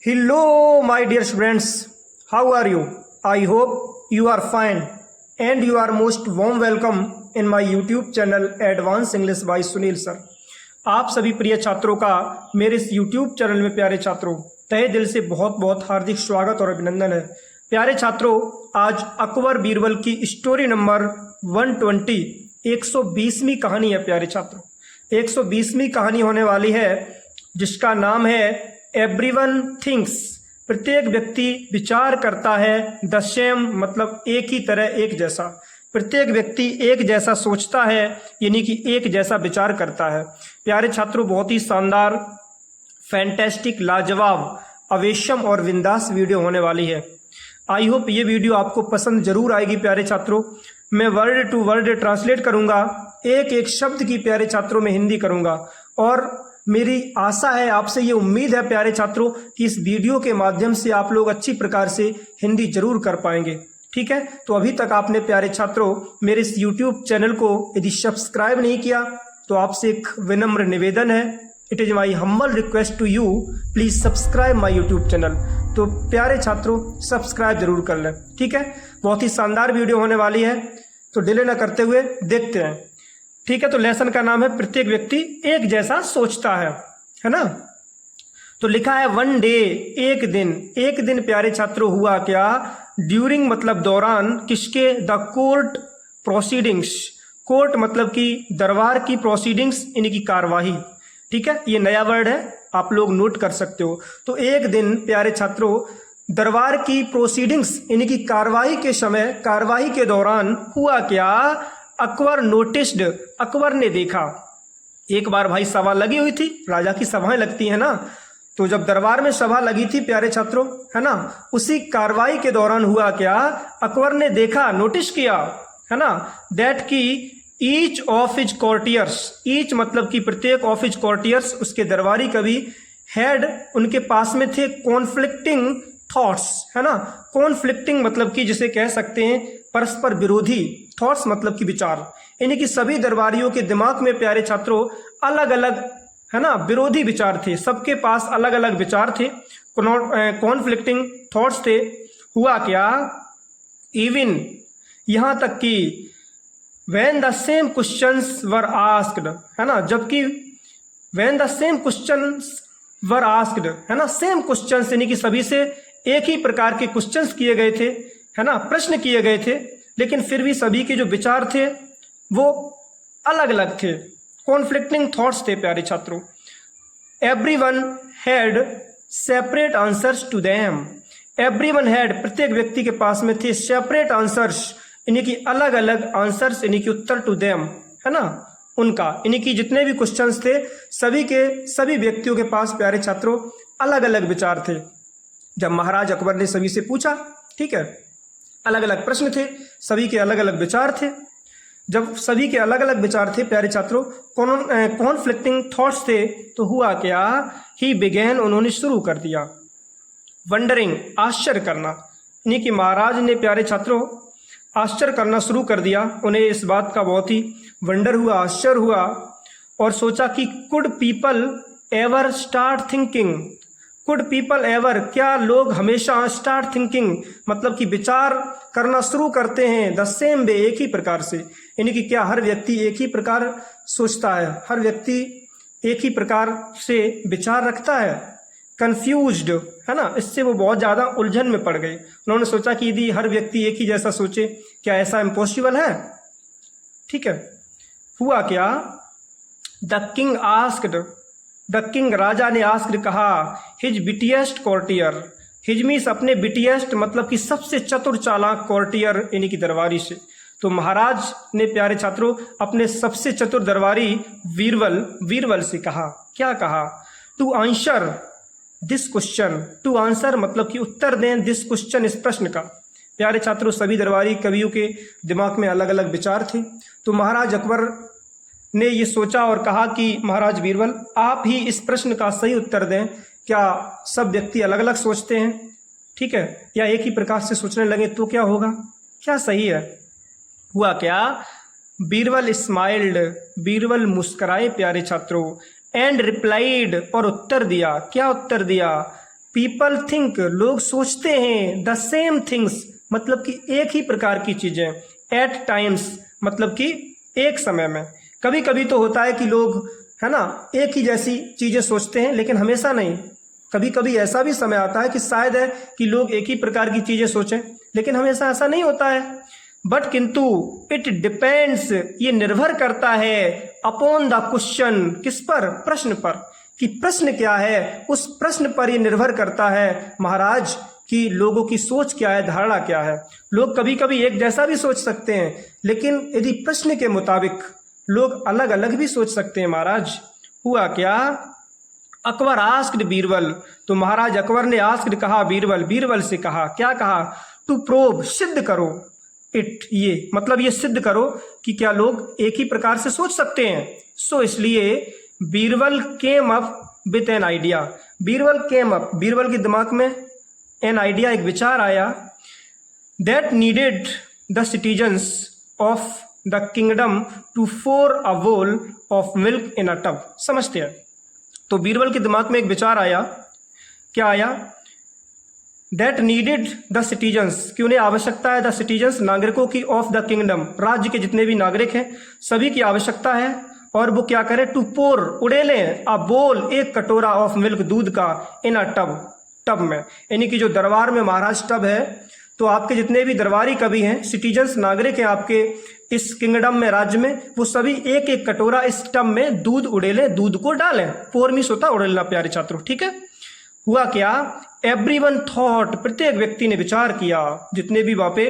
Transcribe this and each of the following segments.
Hello, my dear students. How are you? I hope you are fine and you are most warm welcome in my YouTube channel Advanced English by Sunil Sir. आप सभी प्रिय छात्रों का मेरे इस YouTube channel में प्यारे छात्रों तहे दिल से बहुत बहुत हार्दिक स्वागत और अभिनंदन है। प्यारे छात्रों, आज अकबर बीरबल की स्टोरी नंबर 120 120वीं कहानी है। प्यारे छात्रों, 120वीं कहानी होने वाली है जिसका नाम है एवरीवन थिंक्स। प्रत्येक व्यक्ति विचार करता है। द सेम मतलब एक ही तरह, एक जैसा। प्रत्येक व्यक्ति एक जैसा सोचता है, यानी कि एक जैसा विचार करता है। प्यारे छात्रों, बहुत ही शानदार, फैंटेस्टिक, लाजवाब, अवेशम और विंदास वीडियो होने वाली है। आई होप ये वीडियो आपको पसंद जरूर आएगी। प्यारे छात्रों, मैं वर्ड टू वर्ड ट्रांसलेट करूंगा, एक एक शब्द की प्यारे छात्रों में हिंदी करूंगा और मेरी आशा है, आपसे ये उम्मीद है प्यारे छात्रों कि इस वीडियो के माध्यम से आप लोग अच्छी प्रकार से हिंदी जरूर कर पाएंगे। ठीक है, तो अभी तक आपने प्यारे छात्रों मेरे इस YouTube चैनल को यदि सब्सक्राइब नहीं किया तो आपसे एक विनम्र निवेदन है। It is my humble request to you, please subscribe my YouTube channel. तो प्यारे छात्रों सब्सक्राइब जरूर कर लें। ठीक है, बहुत ही शानदार वीडियो होने वाली है, तो डिले न करते हुए देखते हैं। ठीक है, तो लेसन का नाम है प्रत्येक व्यक्ति एक जैसा सोचता है ना। तो लिखा है वन डे, एक दिन। एक दिन प्यारे छात्रों हुआ क्या? ड्यूरिंग मतलब दौरान, किसके? The court proceedings. कोर्ट मतलब कि दरबार की, प्रोसीडिंग्स यानी कि कार्यवाही। ठीक है, ये नया वर्ड है, आप लोग नोट कर सकते हो। तो एक दिन प्यारे छात्रों दरबार की प्रोसीडिंग्स यानी कि कार्यवाही के समय, कार्यवाही के दौरान हुआ क्या? अकबर नोटिस्ड, अकबर ने देखा। एक बार भाई सभा लगी हुई थी, राजा की सभाएं लगती है ना, तो जब दरबार में सभा लगी थी प्यारे छात्रों, है ना, उसी कार्रवाई के दौरान हुआ क्या? अकबर ने देखा, नोटिस किया, है ना, दैट की ईच ऑफ हिज कॉर्टियर्स, ईच मतलब कि प्रत्येक, ऑफ हिज कॉर्टियर्स उसके दरबारी कवि, हैड उनके पास में थे कॉन्फ्लिक्टिंग थॉट्स, है ना। कॉन्फ्लिक्टिंग मतलब कि जिसे कह सकते हैं परस्पर विरोधी, थॉट्स मतलब कि विचार, यानी कि सभी दरबारियों के दिमाग में प्यारे छात्रों अलग अलग, है ना, विरोधी विचार थे। सबके पास अलग अलग विचार थे, कॉन्फ्लिक्टिंग थॉट्स थे। हुआ क्या? इवन यहां तक कि when the same questions were asked, है ना, जबकि when the same questions were asked, है ना, सेम क्वेश्चंस यानी कि सभी से एक ही प्रकार के क्वेश्चंस किए गए थे, है ना, प्रश्न किए गए थे, लेकिन फिर भी सभी के जो विचार थे वो अलग अलग थे, कॉन्फ्लिक्टिंग थॉट्स थे प्यारे छात्रों। Everyone had separate answers to them. Everyone had प्रत्येक व्यक्ति के पास में थे सेपरेट आंसर्स यानी कि अलग अलग आंसर्स यानी कि उत्तर टू देम, है ना, उनका, यानी कि जितने भी क्वेश्चंस थे सभी के सभी व्यक्तियों के पास प्यारे छात्रों अलग अलग विचार थे। जब महाराज अकबर ने सभी से पूछा, ठीक है, अलग अलग प्रश्न थे, सभी के अलग अलग विचार थे। जब सभी के अलग अलग विचार थे प्यारे छात्रों, कॉन्फ्लिक्टिंग थॉट्स थे, तो हुआ क्या? ही बिगेन, उन्होंने शुरू कर दिया। वंडरिंग आश्चर्य करना, यानी कि महाराज ने प्यारे छात्रों आश्चर्य करना शुरू कर दिया। उन्हें इस बात का बहुत ही वंडर हुआ, आश्चर्य हुआ और सोचा कि could people ever start thinking. Could people ever, क्या लोग हमेशा स्टार्ट थिंकिंग मतलब कि विचार करना शुरू करते हैं, द सेम वे एक ही प्रकार से, यानी कि क्या हर व्यक्ति एक ही प्रकार सोचता है, हर व्यक्ति एक ही प्रकार से विचार रखता है? कंफ्यूज्ड, है ना, इससे वो बहुत ज़्यादा उलझन में पड़ गए। उन्होंने सोचा कि यदि हर व्यक्ति एक ही जैसा सोचे, क्या ऐसा इम्पॉसिबल है? ठीक है, हुआ क्या? The king asked, the king राजा ने आस्क्ड कहा, his wittiest courtier, his means अपने बिटिएस्ट मतलब कि सबसे चतुर चालाक, कॉर्टियर यानी कि दरबारी से। तो महाराज ने प्यारे छात्रों अपने सबसे चतुर दरबारी वीरबल से कहा, क्या कहा? To answer this question, to answer मतलब कि उत्तर दें, दिस क्वेश्चन इस प्रश्न का। प्यारे छात्रों सभी दरबारी कवियों के दिमाग में अलग अलग विचार थे, तो महाराज अकबर ने ये सोचा और कहा कि महाराज बीरबल आप ही इस प्रश्न का सही उत्तर दें। क्या सब व्यक्ति अलग अलग सोचते हैं, ठीक है, या एक ही प्रकार से सोचने लगे तो क्या होगा, क्या सही है? हुआ क्या? बीरबल स्माइल्ड, बीरबल मुस्कुराए प्यारे छात्रों, एंड रिप्लाइड और उत्तर दिया। क्या उत्तर दिया? पीपल थिंक, लोग सोचते हैं, द सेम थिंग्स मतलब कि एक ही प्रकार की चीजें, एट टाइम्स मतलब कि एक समय में। कभी कभी तो होता है कि लोग है ना एक ही जैसी चीजें सोचते हैं, लेकिन हमेशा नहीं। कभी कभी ऐसा भी समय आता है कि शायद है कि लोग एक ही प्रकार की चीजें सोचें, लेकिन हमेशा ऐसा नहीं होता है। बट किंतु इट डिपेंड्स, ये निर्भर करता है अपॉन द क्वेश्चन, किस पर, प्रश्न पर, कि प्रश्न क्या है, उस प्रश्न पर ये निर्भर करता है महाराज कि लोगों की सोच क्या है, धारणा क्या है। लोग कभी कभी एक जैसा भी सोच सकते हैं, लेकिन यदि प्रश्न के मुताबिक लोग अलग अलग भी सोच सकते हैं महाराज। हुआ क्या, अकबर आस्क्ड बीरबल, तो महाराज अकबर ने आस्क्ड कहा बीरबल से कहा, क्या कहा, टू प्रोब, सिद्ध करो, इट, ये मतलब ये सिद्ध करो कि क्या लोग एक ही प्रकार से सोच सकते हैं। सो इसलिए Birbal came up with an idea, Birbal came up, Birbal के दिमाग में एन आइडिया, एक विचार आया, that needed the citizens of the kingdom to pour a bowl of milk in a tub. समझते हैं, तो बीरबल के दिमाग में एक विचार आया, क्या आया, दैट नीडेड द सिटीजन्स, कि उन्हें आवश्यकता है, द सिटीजन्स नागरिकों की, ऑफ द किंगडम, राज्य के जितने भी नागरिक हैं सभी की आवश्यकता है, और वो क्या करें, टू पोर, उड़ेलें, अ बोल, एक कटोरा ऑफ मिल्क, दूध का, इन अ टब, टब में, यानी कि जो दरबार में महाराज टब है, तो आपके जितने भी दरबारी कवि हैं, सिटीजन्स नागरिक हैं आपके इस किंगडम में, राज्य में, वो सभी एक एक कटोरा इस टब में दूध उड़ेलें, दूध को डालें। पोर मीन्स होता उड़ेलना प्यारे छात्रों, ठीक है। हुआ क्या, एवरीवन थॉट, प्रत्येक व्यक्ति ने विचार किया, जितने भी वहां पे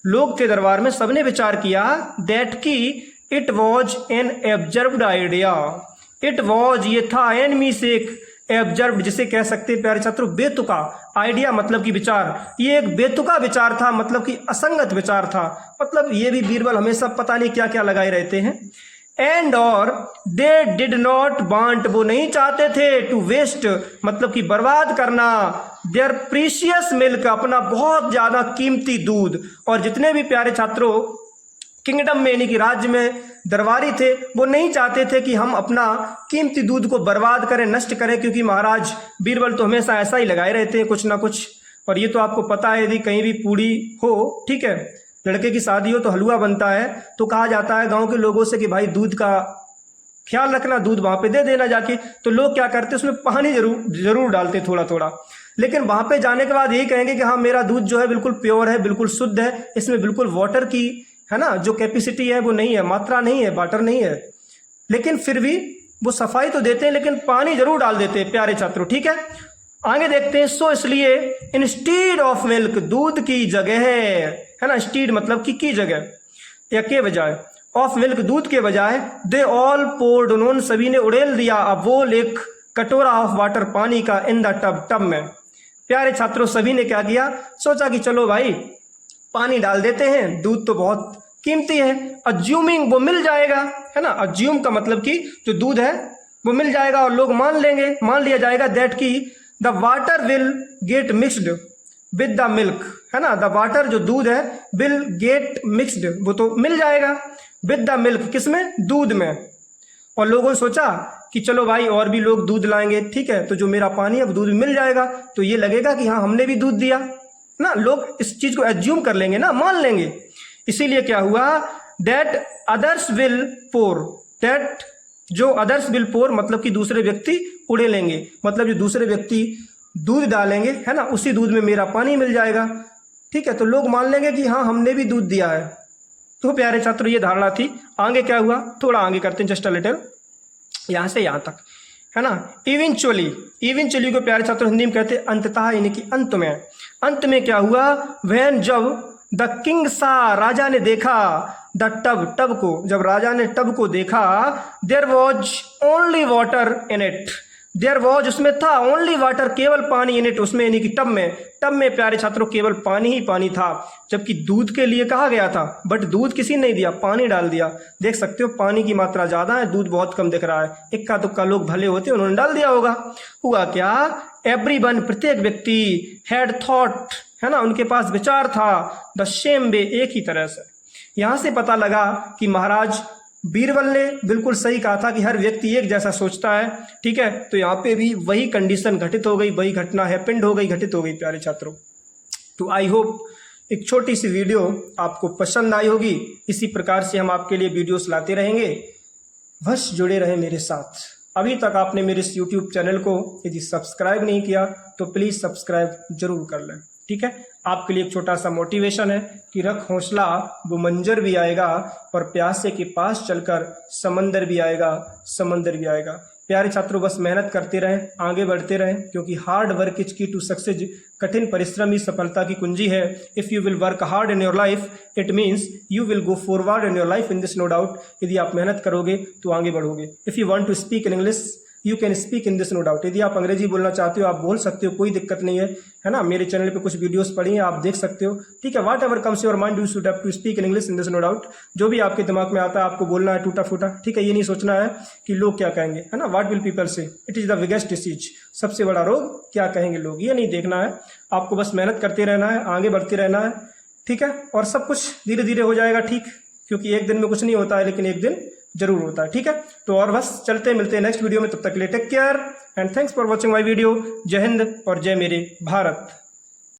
लोग थे दरबार में, सबने विचार किया, दैट की it was an absurd idea, it was ये था, एन मीन्स एक, एब्जर्व्ड जिसे कह सकते हैं प्यारे छात्रों बेतुका, आइडिया मतलब कि विचार, ये एक बेतुका विचार था, मतलब कि असंगत विचार था, मतलब ये भी बीरबल हमेशा पता नहीं क्या क्या लगाए रहते हैं। एंड और दे डिड नॉट वांट, वो नहीं चाहते थे, टू वेस्ट मतलब कि बर्बाद करना, देयर प्रीशियस मिल्क, अपना बहुत ज्यादा कीमती दूध। और जितने भी प्यारे छात्रों किंगडम में यानी कि राज्य में दरबारी थे, वो नहीं चाहते थे कि हम अपना कीमती दूध को बर्बाद करें, नष्ट करें, क्योंकि महाराज बीरबल तो हमेशा ऐसा ही लगाए रहते हैं कुछ ना कुछ। और ये तो आपको पता है, यदि कहीं भी पूड़ी हो, ठीक है, लड़के की शादी हो तो हलवा बनता है, तो कहा जाता है गांव के लोगों से कि भाई दूध का ख्याल रखना, दूध वहां पे दे देना जाके। तो लोग क्या करते, उसमें पानी जरूर डालते थोड़ा थोड़ा, लेकिन वहां पे जाने के बाद यही कहेंगे कि हाँ मेरा दूध जो है बिल्कुल प्योर है, बिल्कुल शुद्ध है, इसमें बिल्कुल वाटर की है ना जो कैपेसिटी है वो नहीं है, मात्रा नहीं है, वाटर नहीं है। लेकिन फिर भी वो सफाई तो देते हैं, लेकिन पानी जरूर डाल देते हैं प्यारे छात्रों, ठीक है। आगे देखते हैं, सो इसलिए इंस्टीड ऑफ मिल्क, दूध की जगह है ना, स्टीड मतलब की जगह या के बजाय, ऑफ मिल्क दूध के बजाय, दे ऑल पोर्ड, उन्होंने सभी ने उड़ेल दिया, अब वो एक कटोरा ऑफ वाटर, पानी का, इन द टब, टब में। प्यारे छात्रों सभी ने क्या किया, सोचा कि चलो भाई पानी डाल देते हैं, दूध तो बहुत कीमती है, अज्यूमिंग वो मिल जाएगा, है ना, अज्यूम का मतलब कि जो दूध है वो मिल जाएगा और लोग मान लेंगे, मान लिया जाएगा दैट की the water will get mixed with the milk, है ना, द वाटर जो दूध है विल गेट मिक्सड, वो तो मिल जाएगा विद द मिल्क, किसमें, दूध में। और लोगों ने सोचा कि चलो भाई और भी लोग दूध लाएंगे, ठीक है, तो जो मेरा पानी है वो दूध मिल जाएगा, तो ये लगेगा कि हाँ हमने भी दूध दिया ना, लोग इस चीज को एज्यूम कर लेंगे ना, मान लेंगे। इसीलिए क्या हुआ, that others will pour, that जो अदर्स विल पोर मतलब कि दूसरे व्यक्ति उड़े लेंगे, मतलब जो दूसरे व्यक्ति दूध डालेंगे, है ना, उसी दूध में मेरा पानी मिल जाएगा, ठीक है, तो लोग मान लेंगे कि हाँ हमने भी दूध दिया है। तो प्यारे छात्रों ये धारणा थी। आगे क्या हुआ, थोड़ा आगे करते हैं, जस्ट अ लिटिल, यहां से यहां तक, है ना। इवेंचुअली को प्यारे छात्रों हिंदी में कहते हैं अंततः, यानी कि अंत में। अंत में क्या हुआ, व्हेन जब द किंग सा, राजा ने देखा, द टब, टब को, जब राजा ने टब को देखा, there was only water in it, there was उसमें था, ओनली वाटर केवल पानी, इन इट उसमें, यानी कि टब में, टब में प्यारे छात्रों केवल पानी ही पानी था, जबकि दूध के लिए कहा गया था, बट दूध किसी ने नहीं दिया, पानी डाल दिया। देख सकते हो पानी की मात्रा ज्यादा है, दूध बहुत कम दिख रहा है, इक्का दुक्का लोग भले होते उन्होंने डाल दिया होगा। हुआ क्या, एवरीवन प्रत्येक व्यक्ति, हैड थॉट, है ना, उनके पास विचार था, द सेम वे एक ही तरह से। यहां से पता लगा कि महाराज बीरबल ने बिल्कुल सही कहा था कि हर व्यक्ति एक जैसा सोचता है, ठीक है। तो यहाँ पे भी वही कंडीशन घटित हो गई, वही घटना हैपेंड हो गई, घटित हो गई प्यारे छात्रों। तो आई होप एक छोटी सी वीडियो आपको पसंद आई होगी। इसी प्रकार से हम आपके लिए वीडियोस लाते रहेंगे, बस जुड़े रहे मेरे साथ। अभी तक आपने मेरे इस यूट्यूब चैनल को यदि सब्सक्राइब नहीं किया तो प्लीज़ सब्सक्राइब जरूर कर लें, ठीक है। आपके लिए एक छोटा सा मोटिवेशन है कि रख हौसला, वो मंजर भी आएगा और प्यासे के पास चलकर समंदर भी आएगा, समंदर भी आएगा। प्यारे छात्रों, बस मेहनत करते रहें, आगे बढ़ते रहें, क्योंकि hard work is key to success. कठिन परिश्रम ही सफलता की कुंजी है। If you will work hard in your life, it means you will go forward in your life in this, no doubt. यदि आप मेहनत करोगे तो आगे बढ़ोगे। If you want to speak in English, you can speak in this, no doubt. यदि आप अंग्रेजी बोलना चाहते हो, आप बोल सकते हो, कोई दिक्कत नहीं है ना। मेरे चैनल पे कुछ वीडियोस पड़ी हैं, आप देख सकते हो, ठीक है। Whatever comes your mind, you should have to speak in English in this, no doubt. जो भी आपके दिमाग में आता है आपको बोलना है टूटा फूटा, ठीक है। ये नहीं सोचना है कि लोग क्या कहेंगे, है ना। व्हाट विल पीपल से, it is the biggest disease. सबसे बड़ा रोग क्या कहेंगे लोग, ये नहीं देखना है आपको। बस मेहनत करते रहना है, आगे बढ़ते रहना है, ठीक है। और सब कुछ धीरे धीरे हो जाएगा ठीक, क्योंकि एक दिन में कुछ नहीं होता है, लेकिन एक दिन जरूर होता है, ठीक है। तो और बस चलते मिलते हैं नेक्स्ट वीडियो में, तब तक के लिए take care and thanks for watching my video. जय हिंद और जय मेरे भारत।